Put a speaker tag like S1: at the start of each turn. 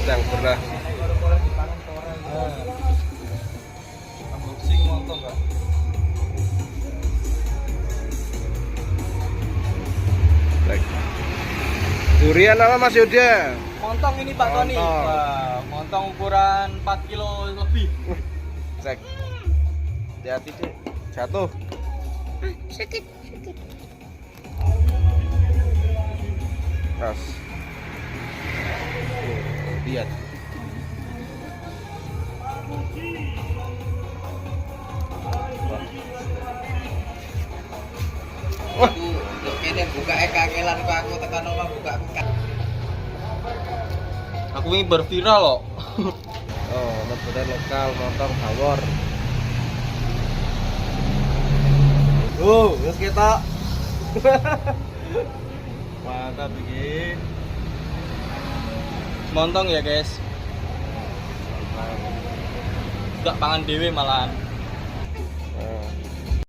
S1: yang pernah
S2: unboxing montong Kak.
S1: durian apa Mas Yuda?
S2: Montong ini Pak Tony.
S1: Montong.
S2: Wah, montong ukuran 4 kilo lebih.
S1: Cek. Hati-hati deh, jatuh.
S3: Sakit.
S1: Kas. Lihat. Wah,
S4: Ini buka kangelan kok aku tekan omah buka.
S2: Aku ini berviral loh.
S1: oh, lebaran lokal montong bawor.
S2: Terus kita mantap begini. Montong ya guys. Enggak pangan dewe malahan.
S1: Nah.